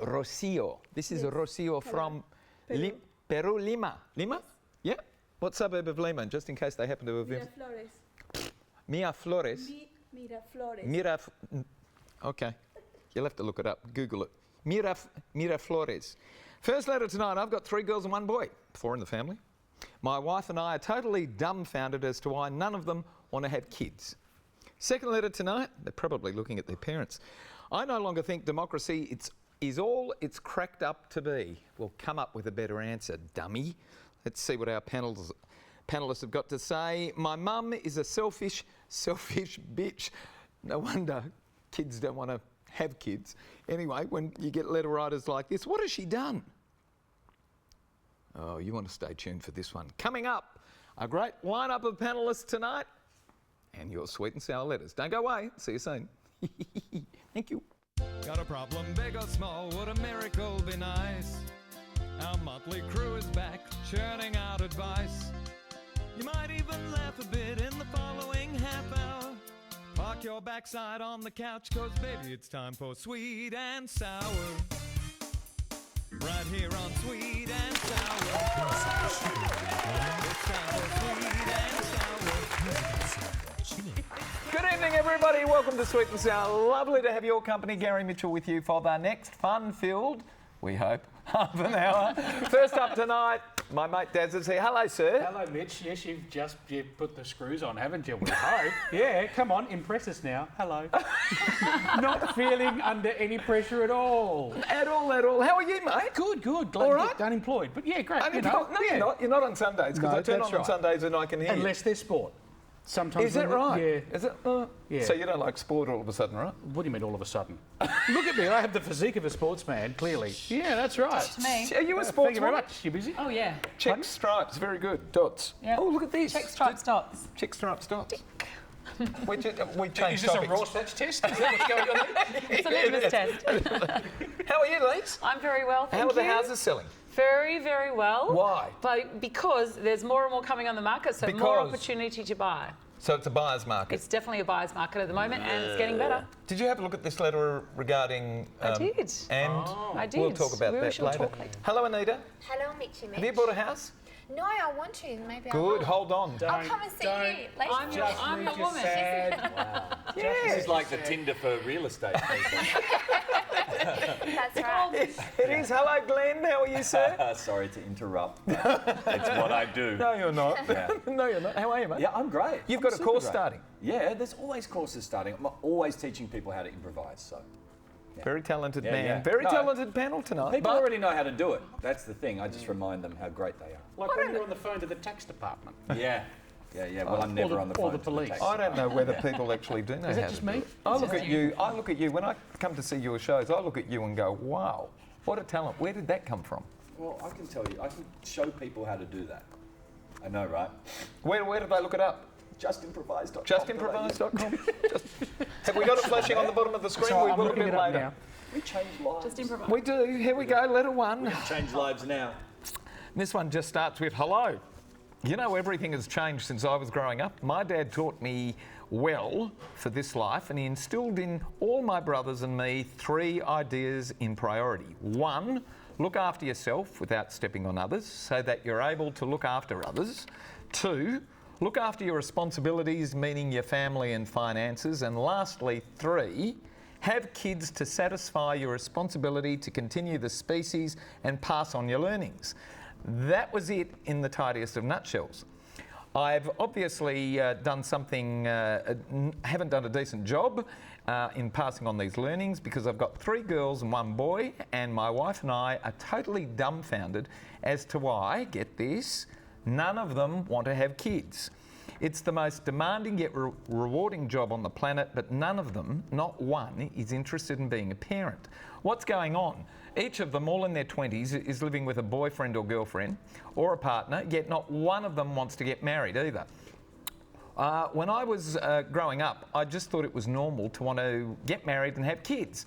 Rocio. This is Rocio from Peru. Peru, Lima. Lima? Yeah. What suburb of Lima, just in case they happen to have... Miraflores. Miraflores. Okay. You'll have to look it up. Google it. Miraflores. First letter tonight. I've got 3 girls and 1 boy. 4 in the family. My wife and I are totally dumbfounded as to why none of them want to have kids. Second letter tonight. They're probably looking at their parents. I no longer think democracy is all it's cracked up to be. We'll come up with a better answer, dummy. Let's see what our panellists have got to say. My mum is a selfish bitch. No wonder kids don't want to have kids. Anyway, when you get letter writers like this, what has she done? Oh, you want to stay tuned for this one. Coming up, a great lineup of panellists tonight and your sweet and sour letters. Don't go away. See you soon. Thank you. Got a problem, big or small, would a miracle be nice? Our motley crew is back, churning out advice. You might even laugh a bit in the following half hour. Park your backside on the couch, cause baby it's time for Sweet and Sour. Right here on Sweet and Sour. It's time for Sweet and Sour. Good evening, everybody. Welcome to Sweet and Sour. Lovely to have your company, Gary Mitchell, with you for the next fun-filled, we hope, half an hour. First up tonight, my mate Daz is here. Hello, sir. Hello, Mitch. Yes, you've put the screws on, haven't you? We hope. Yeah, come on, impress us now. Hello. Not feeling under any pressure at all. At all. How are you, mate? Good. Glad All to right. get unemployed. But yeah, great. No, you're not. You're not on Sundays, because No, I turn that's on right. Sundays and I can hear Unless they're sport. Sometimes. Is that when- right? Yeah. Is it? Yeah. So you don't like sport all of a sudden, right? What do you mean all of a sudden? Look at me. I have the physique of a sportsman, clearly. Yeah, that's right. To me. Are you a Thank sportsman? you very much. You busy? Oh, yeah. Check stripes, very good. Dots. Yeah. Oh, look at this. Check stripes dots. Check stripes, dots. we changed Is this topics. a Rorschach test? Is that what's going on there? It's a litmus test. How are you, Lise? I'm very well, thank How are you. the houses selling? Very, very well. Why? Because there's more and more coming on the market, so more Because? opportunity to buy. So it's a buyer's market. It's definitely a buyer's market at the moment, and it's getting better. Did you have a look at this letter regarding... I did. And I did. we'll talk about that shall later. talk later. Hello, Anita. Hello, Mitchy Mitch. Have you bought a house? No, I want to. Maybe I Good, will. hold on. I'll come and see you later. I'm your woman. Yeah. This is like the Tinder for real estate people. That's right. It is. Hello, Glenn. How are you, sir? Sorry to interrupt. But it's what I do. No, you're not. Yeah. No, you're not. How are you, mate? Yeah, I'm great. You've I'm got a super course great. starting. Yeah, there's always courses starting. I'm always teaching people how to improvise. So Very talented Yeah, man. yeah. Very No. talented panel tonight. people but already know how to do it. That's the thing. I just remind them how great they are. Like when you're on the phone to the tax department. Yeah. Well, I'm never on the phone. or the to police. tax I don't know whether people actually do know Is how that just to do me? it. I look at you. When I come to see your shows, I look at you and go, wow, what a talent. Where did that come from? Well, I can tell you. I can show people how to do that. I know, right? Where did they look it up? Justimprovise.com. Justimprovise.com. Have we got it flashing on the bottom of the screen? So we I'm will a looking bit it up later. now. We change lives. Just improvise. We do. Here we go. Letter one. Change lives now. This one just starts with hello. You know, everything has changed since I was growing up. My dad taught me well for this life, and he instilled in all my brothers and me 3 ideas in priority. 1, look after yourself without stepping on others so that you're able to look after others. 2, look after your responsibilities, meaning your family and finances. And lastly, 3, have kids to satisfy your responsibility to continue the species and pass on your learnings. That was it in the tidiest of nutshells. I've obviously done something, haven't done a decent job in passing on these learnings, because I've got 3 girls and 1 boy, and my wife and I are totally dumbfounded as to why, get this, none of them want to have kids. It's the most demanding yet rewarding job on the planet, but none of them, not one, is interested in being a parent. What's going on? Each of them, all in their 20s, is living with a boyfriend or girlfriend or a partner, yet not one of them wants to get married either. When I was growing up, I just thought it was normal to want to get married and have kids.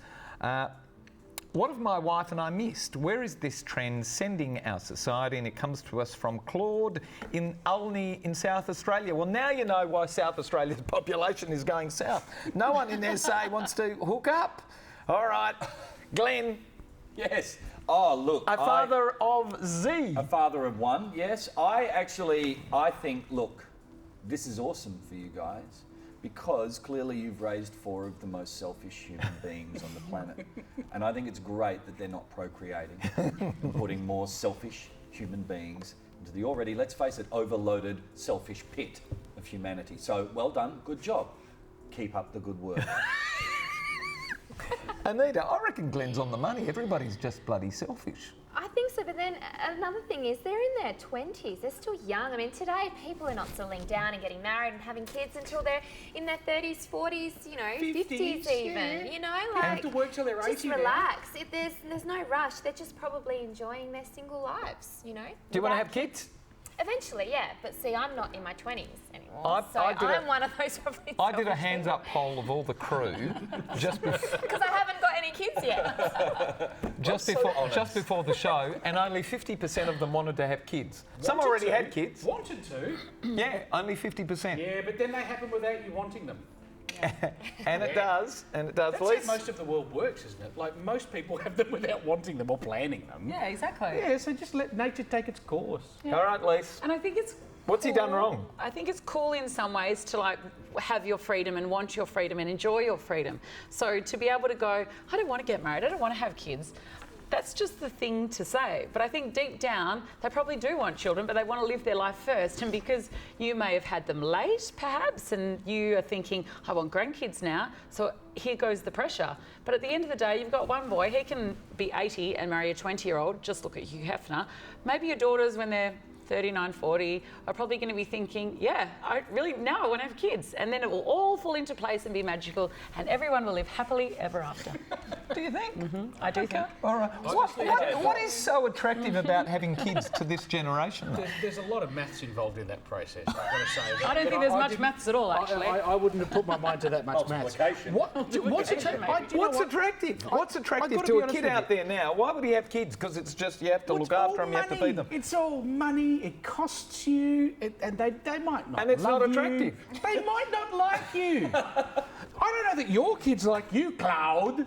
What have my wife and I missed? Where is this trend sending our society? And it comes to us from Claude in Ulney in South Australia. Well, now you know why South Australia's population is going south. No one in SA wants to hook up. All right, Glenn, Yes. Oh, look. a father of Z. A father of one, yes. I think, look, this is awesome for you guys because clearly you've raised 4 of the most selfish human beings on the planet. And I think it's great that they're not procreating and putting more selfish human beings into the already, let's face it, overloaded, selfish pit of humanity. So, well done, good job. Keep up the good work. Anita, I reckon Glenn's on the money. Everybody's just bloody selfish. I think so, but then another thing is they're in their 20s. They're still young. I mean, today people are not settling down and getting married and having kids until they're in their 30s, 40s, 50s even. yeah. Like Have to work till they're 80 just now. relax. There's no rush. They're just probably enjoying their single lives. Do you want to have kids? Eventually, yeah. But see, I'm not in my 20s anymore, I'm one of those probably. I did a hands up poll of all the crew just before. Because I haven't got any kids yet. Just before the show, and only 50% of them wanted to have kids. Some already had kids. Wanted to. Yeah, only 50%. Yeah, but then they happen without you wanting them. And it does. That's Lise? how most of the world works, isn't it? Like, most people have them without wanting them or planning them. Yeah, exactly. Yeah, so just let nature take its course. All right, Lise. And I think it's What's he done cool. wrong? I think it's cool in some ways to like have your freedom and want your freedom and enjoy your freedom. So to be able to go, I don't want to get married, I don't want to have kids. That's just the thing to say. But I think deep down, they probably do want children, but they want to live their life first. And because you may have had them late, perhaps, and you are thinking, I want grandkids now, so here goes the pressure. But at the end of the day, you've got one boy, he can be 80 and marry a 20-year-old, just look at Hugh Hefner. Maybe your daughters, when they're 39, 40, are probably going to be thinking, yeah, I want to have kids. And then it will all fall into place and be magical, and everyone will live happily ever after. Do you think? I do think. All right. What is so attractive about having kids to this generation, though? There's a lot of maths involved in that process, I've got to say. I don't think there's much maths at all, actually. I wouldn't have put my mind to that much maths. Multiplication. What's attractive? What's attractive? What's attractive gotta to be a honest kid with out there now? Why would he have kids? Because it's just you have to look after them, you have to feed them. It's all money, it costs you, and they might not And it's love not you. attractive. They might not like you. I don't know that your kids like you, Cloud.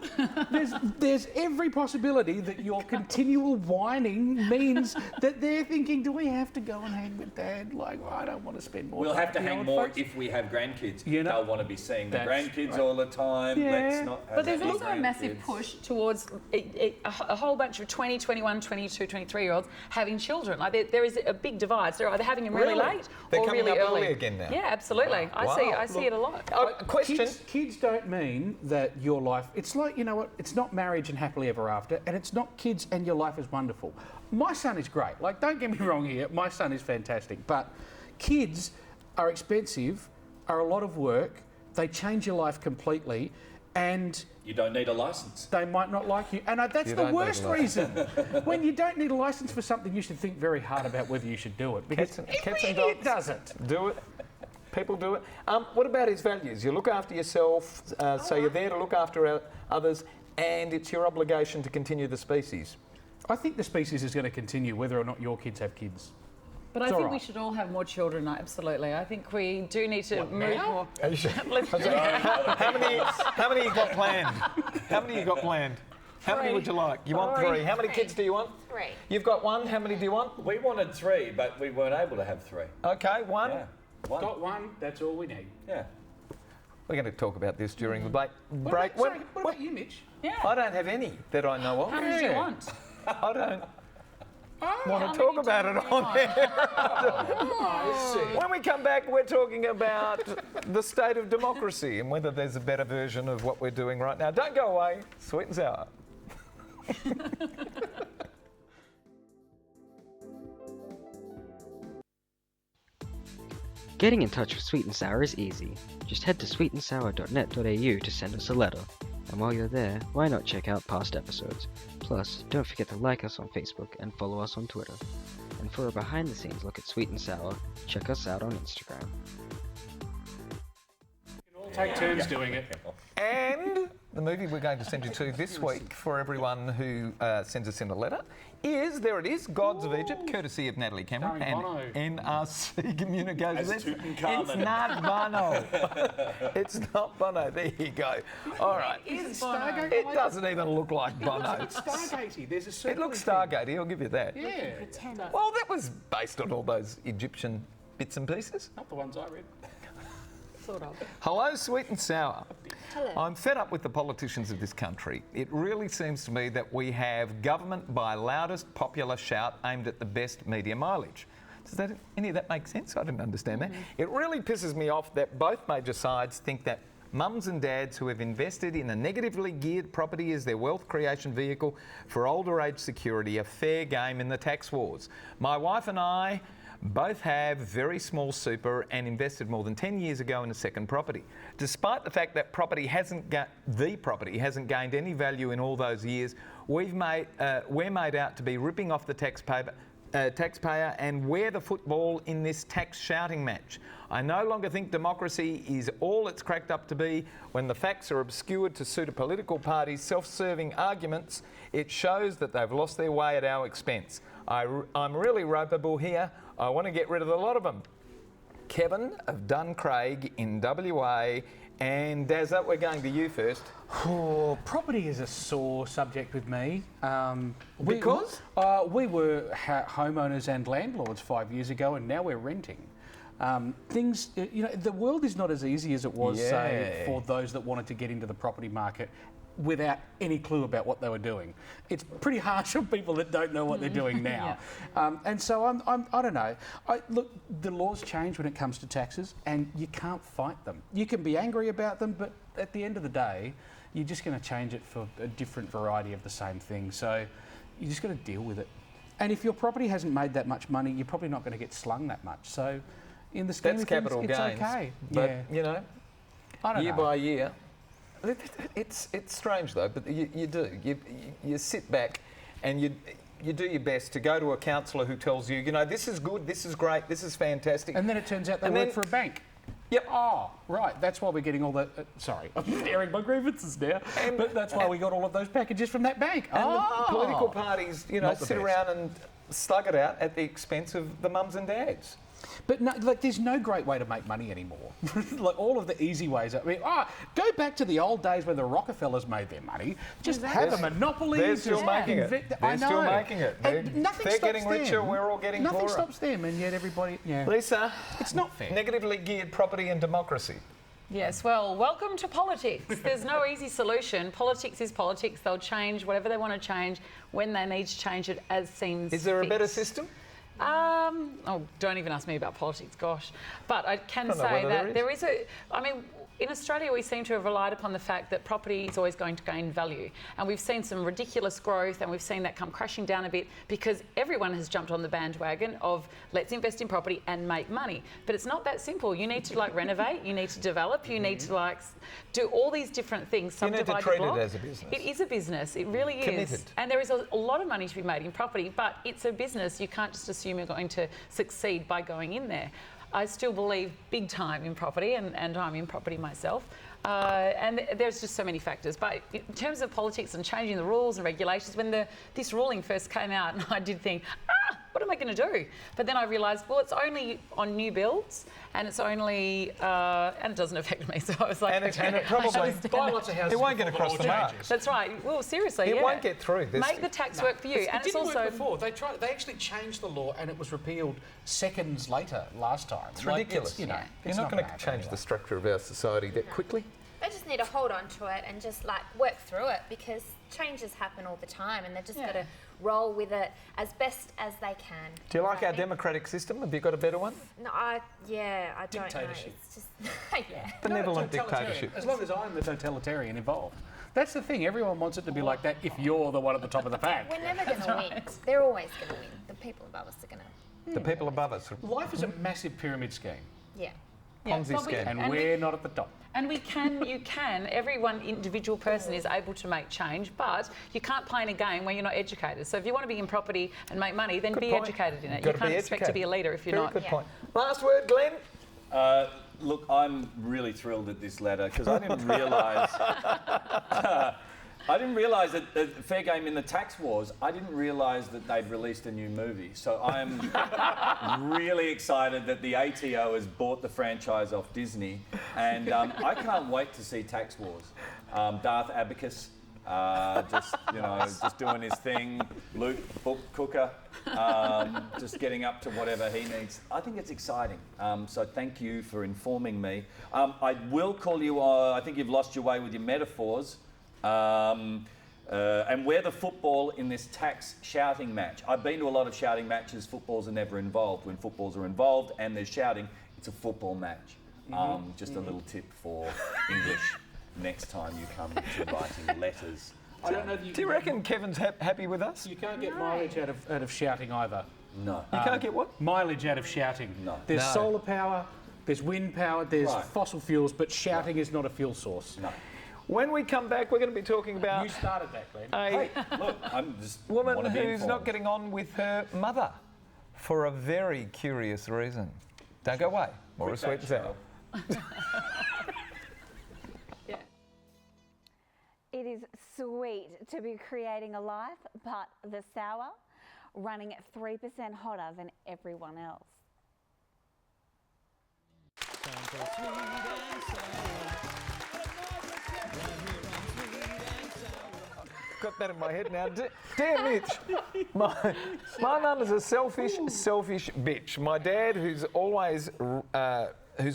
There's every possibility that your continual whining means that they're thinking, do we have to go and hang with Dad? Like, I don't want to spend more We'll time have to with the hang old more folks. if we have grandkids. You know, They'll want to be seeing the that's grandkids right. all the time. Yeah. Let's not have But there's any also a massive grandkids. push towards a whole bunch of 20, 21, 22, 23-year-olds having children. Like there is a big divide. So they're either having them really late They're or coming really up early. early again now. Yeah, absolutely. Wow. I see it a lot. Question. Kids don't mean that your life, it's like, you know what, it's not marriage and happily ever after, and it's not kids and your life is wonderful. My son is great. Like, don't get me wrong here, my son is fantastic, but kids are expensive, are a lot of work, they change your life completely, and You don't need a license. they might not like you. And that's You the don't need worst a license. reason. When you don't need a license for something, you should think very hard about whether you should do it. Because Cats every and idiot dogs. does it. Do it. People do it. What about his values? You look after yourself, so you're there to look after others, and it's your obligation to continue the species. I think the species is going to continue whether or not your kids have kids. But I It's think all we right. should all have more children, absolutely. I think we do need to move more. How many you got planned? How many you got planned? How many would you like? You want 3. How many kids do you want? 3. You've got 1. How many do you want? We wanted 3, but we weren't able to have 3. Okay, 1. Yeah. 1. Got one, that's all we need. Yeah. We're going to talk about this during the break. What about you, Mitch? Yeah. I don't have any that I know of. How many do you want? I don't want How to many talk do about you it on want? there. When we come back, we're talking about the state of democracy and whether there's a better version of what we're doing right now. Don't go away. Sweet and sour. Getting in touch with Sweet and Sour is easy. Just head to sweetandsour.net.au to send us a letter. And while you're there, why not check out past episodes? Plus, don't forget to like us on Facebook and follow us on Twitter. And for a behind the scenes look at Sweet and Sour, check us out on Instagram. We can all take turns doing it. And the movie we're going to send you to this week for everyone who sends us in a letter is, there it is, Gods of Egypt, courtesy of Natalie Cameron Starring and NRC Communications. As It's Tutankhamun. not Bono. It's not Bono. There you go. All right. Stargate. It doesn't even look like Bono. It's Stargatey. There's a It circle looks thing. Stargatey, I'll give you that. Yeah. Well, that was based on all those Egyptian bits and pieces. Not the ones I read. Sort of. Hello, sweet and sour. Hello. I'm fed up with the politicians of this country. It really seems to me that we have government by loudest popular shout aimed at the best media mileage. Does any of that make sense? I didn't understand that. It really pisses me off that both major sides think that mums and dads who have invested in a negatively geared property as their wealth creation vehicle for older age security are fair game in the tax wars. My wife and I both have very small super and invested more than 10 years ago in a second property. Despite the fact that the property hasn't gained any value in all those years, we're made out to be ripping off the taxpayer and we're the football in this tax shouting match. I no longer think democracy is all it's cracked up to be. When the facts are obscured to suit a political party's self-serving arguments, it shows that they've lost their way at our expense. I'm really ropeable here. I want to get rid of a lot of them. Kevin of Duncraig in WA, and Dazza, we're going to you first. Oh, property is a sore subject with me. Because? We were homeowners and landlords 5 years ago, and now we're renting. The world is not as easy as it was, say, for those that wanted to get into the property market without any clue about what they were doing. It's pretty harsh on people that don't know what they're doing now. And so I don't know. Look, the laws change when it comes to taxes, and you can't fight them. You can be angry about them, but at the end of the day, you're just going to change it for a different variety of the same thing. So you just got to deal with it. And if your property hasn't made that much money, you're probably not going to get slung that much. So in the scheme That's of things, capital it's gains. okay. But, Yeah. you know, I don't year know. by year. It's strange though, but you do. You sit back and you do your best to go to a counsellor who tells you, you know, this is good, this is great, this is fantastic. And then it turns out they And work then- for a bank. Yep. Oh, right. That's why we're getting all that. Sorry, I'm airing my grievances now. But that's why we got all of those packages from that bank. And the political parties, you know, Not the sit best. around and slug it out at the expense of the mums and dads. But no, like, there's no great way to make money anymore. Like all of the easy ways. I mean, go back to the old days when the Rockefellers made their money. Just have a monopoly. They're still just making it. I They're still know. making it. And nothing They're stops getting richer, them. we're all getting Nothing poorer. stops them, and yet everybody. Yeah. Lisa, It's not fair. negatively geared property and democracy. Yes, well, welcome to politics. There's no easy solution. Politics is politics. They'll change whatever they want to change when they need to change it as seems Is there a fit. better system? Don't even ask me about politics, gosh. But I can Don't know say whether that there there is in Australia, we seem to have relied upon the fact that property is always going to gain value. And we've seen some ridiculous growth, and we've seen that come crashing down a bit because everyone has jumped on the bandwagon of let's invest in property and make money. But it's not that simple. You need to renovate, you need to develop, you need to do all these different things. You need to subdivide treat your it block. as a business. It is a business. It really is. Committed. And there is a lot of money to be made in property, but it's a business. You can't just assume you're going to succeed by going in there. I still believe big time in property, and I'm in property myself. And there's just so many factors. But in terms of politics and changing the rules and regulations, when this ruling first came out, and I did think, what am I going to do? But then I realised, well, it's only on new builds, and it's only, and it doesn't affect me. So I was like, And it okay, probably- I understand Buy that. lots of houses. It won't get before the across the law mark. changes. That's right. Well, seriously, It yeah. won't get through. Make the tax work for you. It And it's didn't also work before. They actually changed the law, and it was repealed seconds later last time. It's ridiculous. You're You're not going to change the structure of our society that quickly. They just need to hold on to it and just work through it, because changes happen all the time, and they've just got to roll with it as best as they can. Do you like our I think. democratic system? Have you got a better one? No, I don't know. Dictatorship. It's just yeah. Benevolent dictatorship. As long as I'm the totalitarian involved. That's the thing. Everyone wants it to be like that if you're the one at the top of the pack. We're never going to win. They're always going to win. The people above us are going to. The people above us. Life is a massive pyramid scheme, Yeah. Ponzi but we- scheme. and we're not at the top. And every one individual person is able to make change, but you can't play in a game where you're not educated. So if you want to be in property and make money, then Good be point. educated in it. Gotta You can't be expect to be a educated. leader if you're Very not. good Yeah. point. Last word, Glenn. Look, I'm really thrilled at this letter because I didn't realise. I didn't realise that Fair Game in the tax wars. I didn't realise that they'd released a new movie. So I'm really excited that the ATO has bought the franchise off Disney, and I can't wait to see Tax Wars. Darth Abacus, just doing his thing. Luke Book Cooker, just getting up to whatever he needs. I think it's exciting. So thank you for informing me. I will call you. I think you've lost your way with your metaphors. And we're the football in this tax shouting match. I've been to a lot of shouting matches. Footballs are never involved. When footballs are involved and there's shouting, it's a football match. Just a little tip for English next time you come to writing letters. I don't know if you Do you reckon Kevin's happy with us? You can't get mileage out of shouting either. No. You can't get what? Mileage out of shouting. No. There's No. solar power, there's wind power, there's Right. fossil fuels, but shouting is not a fuel source. No. When we come back, we're going to be talking You about started that, Glenn. a Hey, look, I'm just woman wanna be who's not informed. getting on with her mother for a very curious reason. Don't go away. More of Sweet and Sour. It is sweet to be creating a life, but the sour running at 3% hotter than everyone else. Got that in my head now. Dear Mitch, my mum is a selfish bitch. My dad, who's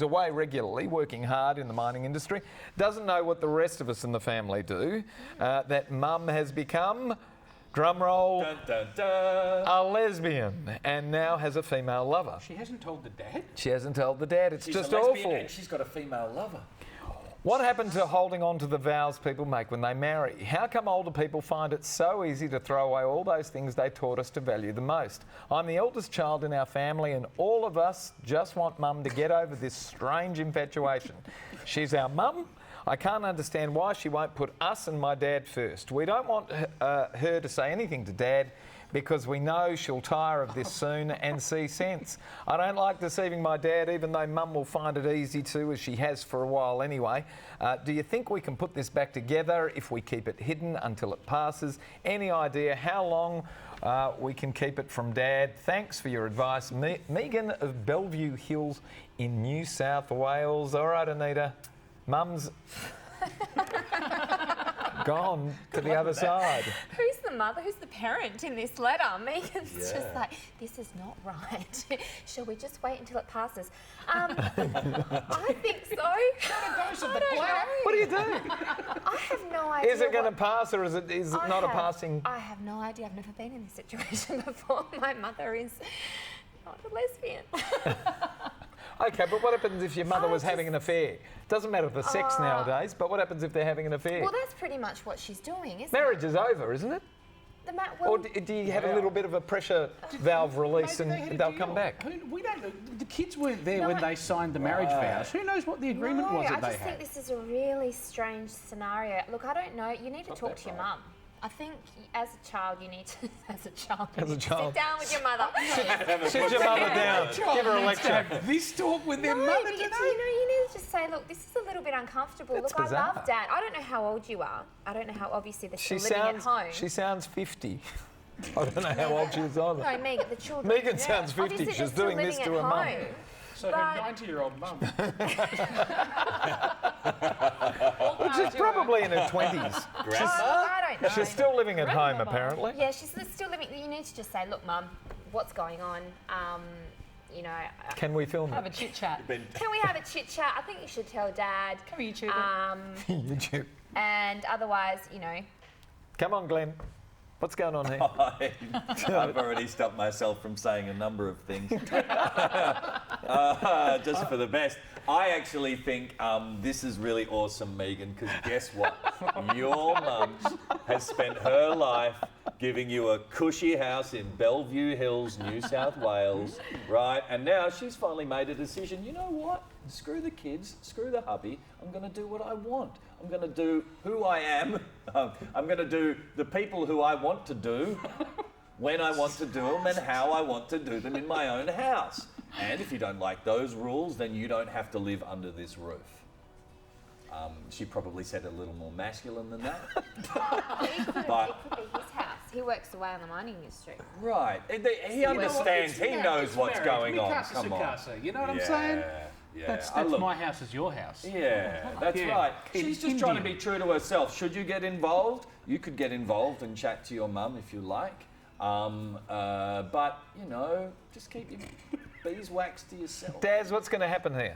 away regularly, working hard in the mining industry, doesn't know what the rest of us in the family do. That mum has become, drumroll, Dun, dun, dun. a lesbian, and now has a female lover. She hasn't told the dad? She hasn't told the dad. It's She's just a lesbian awful. and she's got a female lover. What happened to holding on to the vows people make when they marry? How come older people find it so easy to throw away all those things they taught us to value the most? I'm the eldest child in our family, and all of us just want mum to get over this strange infatuation. She's our mum. I can't understand why she won't put us and my dad first. We don't want her to say anything to Dad because we know she'll tire of this soon and see sense. I don't like deceiving my dad, even though Mum will find it easy to, as she has for a while anyway. Do you think we can put this back together if we keep it hidden until it passes? Any idea how long we can keep it from Dad? Thanks for your advice. Megan of Bellevue Hills in New South Wales. All right, Anita. Mum's gone to the other side. Who's the mother? Who's the parent in this letter? Megan's just like, this is not right. Shall we just wait until it passes? I think so. I don't know. What do you do? I have no idea. Is it going to pass, or is it not a passing? I have no idea. I've never been in this situation before. My mother is not a lesbian. Okay, but what happens if your mother was having an affair? Doesn't matter the sex nowadays, but what happens if they're having an affair? Well, that's pretty much what she's doing, isn't Marriage is over, isn't it? it? Or do you have a little bit of a pressure valve release Maybe they had and a they'll deal. come back? We don't know. The kids weren't there when No, they signed the marriage vows. Who knows what the agreement was that I they just think had? this is a really strange scenario. Look, I don't know. You need to talk to your mum. I think as a child, you need to, you need to child. sit down with your mother. Sit your mother down. Give her a lecture. Have this talk with their No, mother but you today? you need to just say, look, this is a little bit uncomfortable. That's look, bizarre. I love Dad. I don't know how old you are. I don't know how obviously they're She still living at home. sounds 50. I don't know how old she is either. No, Megan, the children. Megan sounds 50. Obviously, She's they're still doing this living to at her mum. home. So But- her 90-year-old mum. She's probably in her 20s. I don't know. She's still living at home, apparently. Yeah, she's still living. You need to just say, look, Mum, what's going on? You know, Can we film Have a it? chit chat. can we have a chit chat? I think you should tell Dad. Can we YouTube it? YouTube. And otherwise, you know, Come on, Glenn. What's going on here? I've already stopped myself from saying a number of things. Just for the best. I actually think this is really awesome, Megan, because guess what? Your mum has spent her life giving you a cushy house in Bellevue Hills, New South Wales, right? And now she's finally made a decision. You know what? Screw the kids, screw the hubby. I'm going to do what I want. I'm going to do who I am. I'm going to do the people who I want to do, when I want to do them, and how I want to do them in my own house. And if you don't like those rules, then you don't have to live under this roof. She probably said it a little more masculine than that. It could be his house. He works away on the mining industry. Right. He understands. He knows what's going on. Mikasa Come on. Sukasa, you know what I'm saying? Yeah. That's Look, my house is your house. Yeah, that's Yeah. right. In She's just trying to India. be true to herself. Should you get involved, you could get involved and chat to your mum if you like. But, you know, just keep your beeswax to yourself. Daz, what's going to happen here?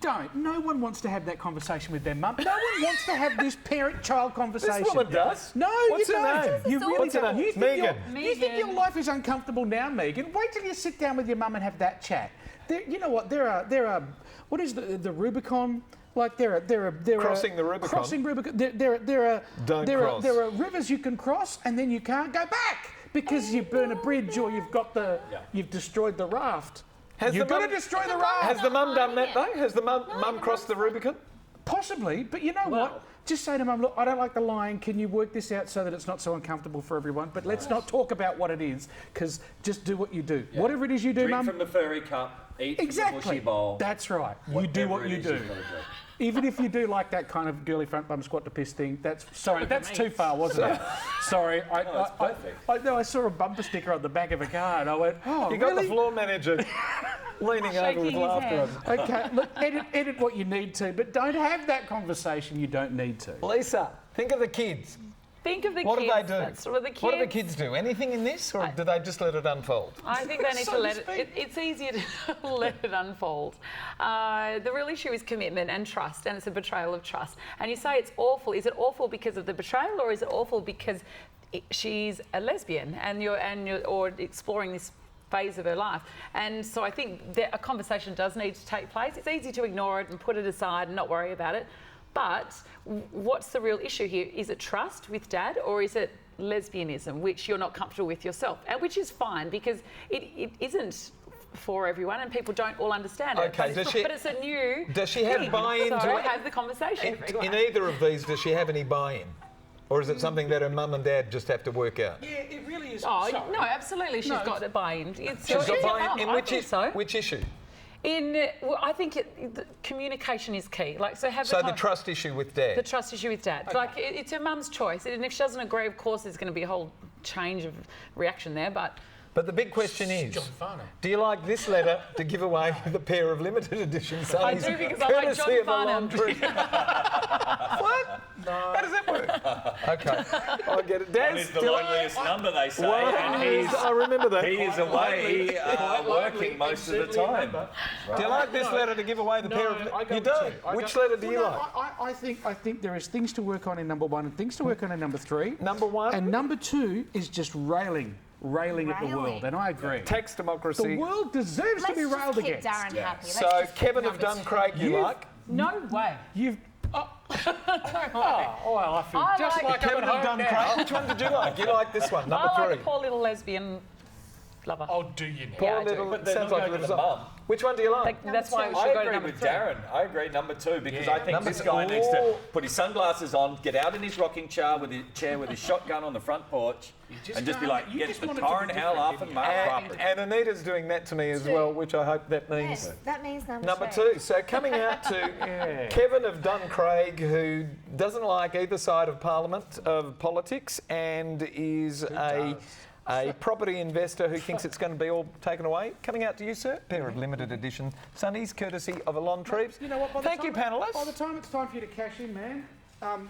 Don't. No one wants to have that conversation with their mum. No one wants to have this parent-child conversation. This woman does. No, What's you her don't. name? You really What's her don't. name? You think Megan. you think your life is uncomfortable now, Megan? Wait till you sit down with your mum and have that chat. You know what? There are. What is the Rubicon? Like there are Crossing the Rubicon. Crossing Rubicon. There Don't are cross. there are rivers you can cross and then you can't go back because you burn a bridge or you've destroyed the raft. You've got to destroy the raft. Has the mum done that though? Has the mum crossed the Rubicon? Possibly, but you know what? Just say to mum, look, I don't like the lying. Can you work this out so that it's not so uncomfortable for everyone? But let's not talk about what it is, because just do what you do. Yeah. Whatever it is you do, Drink mum. from the furry cup, eat from the bushy bowl. That's right. You do what you do. Even if you do like that kind of girly front bum squat to piss thing, that's too far, wasn't it? Sorry, it's perfect. I saw a bumper sticker on the back of a car, and I went, "Oh, You really?" got the floor manager leaning over with Shaking his laughter. head. Okay, look, edit what you need to, but don't have that conversation you don't need to. Lisa, think of the kids. Think of the What do kids. they do? That's what the kids. What do the kids do? Anything in this, or do they just let it unfold? I think they need to let it. It's easier to let it unfold. The real issue is commitment and trust, and it's a betrayal of trust. And you say it's awful. Is it awful because of the betrayal, or is it awful because she's a lesbian and you're or exploring this phase of her life? And so I think that a conversation does need to take place. It's easy to ignore it and put it aside and not worry about it. But what's the real issue here? Is it trust with Dad, or is it lesbianism, which you're not comfortable with yourself? And which is fine, because it isn't for everyone and people don't all understand it. Okay, But it's a new Does she have thing. buy-in to So it? have the conversation. In either of these, does she have any buy-in? Or is it something that her mum and dad just have to work out? Yeah, it really is. Oh, no, absolutely. She's got a buy-in. She's got buy-in in I which, think so. which issue? Well, I think the communication is key. Like, so have So the con- trust issue with Dad. The trust issue with Dad. Like, it's her mum's choice. And if she doesn't agree, of course, there's going to be a whole change of reaction there. But the big question is, John Farnham. do you like this letter to give away the pair of limited edition Sunnies? I do, because I like courtesy John of a Farnham. laundry? What? No. How does that work? Okay, I get it. That Dad's is the still... loneliest number, they say, Well, and I remember that. he is away working most of the time. Do you like this letter to give away the pair of... You don't? Which letter do you like? I think there is things to work on in number one and things to work on in number three. Number one? And number two is just railing at the world, and I agree. Tax democracy. The world deserves to Let's be just railed keep against. Darren happy. Let's So just Kevin keep of number Duncraig, you You've- like? No way. You've... No way. well, I feel I just like like I'm Kevin at of home now. Duncraig. Which one did you like? You like this one, number I like three. the poor little lesbian lover. Oh, do you now? Poor Yeah, I do. little... But they're sounds not like a going little to the song. mum. Which one do you like? That's why we I should go to agree number with three. Darren. I agree number two, because I think Number this guy needs oh. to put his sunglasses on, get out in his rocking chair with his shotgun on the front porch, and just be like, you get just the wanted to tar be and hell different, off and didn't mark property. And Anita's doing that to me as well, which I hope that means... Yes, that means number Number two. two. So coming out to Kevin of Duncraig, who doesn't like either side of Parliament, of politics, and is a property investor who thinks it's going to be all taken away. Coming out to you, sir. Pair of limited edition Sunnies, courtesy of Alon Treves. You know what? Thank you, panellists. By the time it's time for you to cash in, man,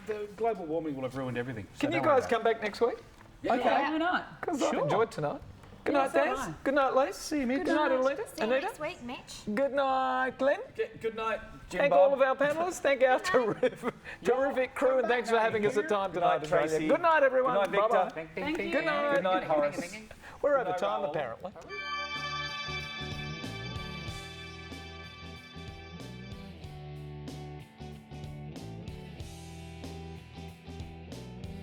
the global warming will have ruined everything. So Can you don't worry guys about come back next week? Okay. Why not? Because I've Sure. enjoyed tonight. Good night, so Daz. have I. Good night, Les. See you, Mitch. Good night, Anita. See you next week, Mitch. Good night, Glenn. Good night, Jim Thank Bob. all of our panellists. Thank our terrific crew, and thanks for having us at time tonight. Good night, Tracy. Good night, everyone. Good night, Victor. Bye-bye. Thank you. Good night. Good night, Horace. We're over Good night, time, Raoul. apparently.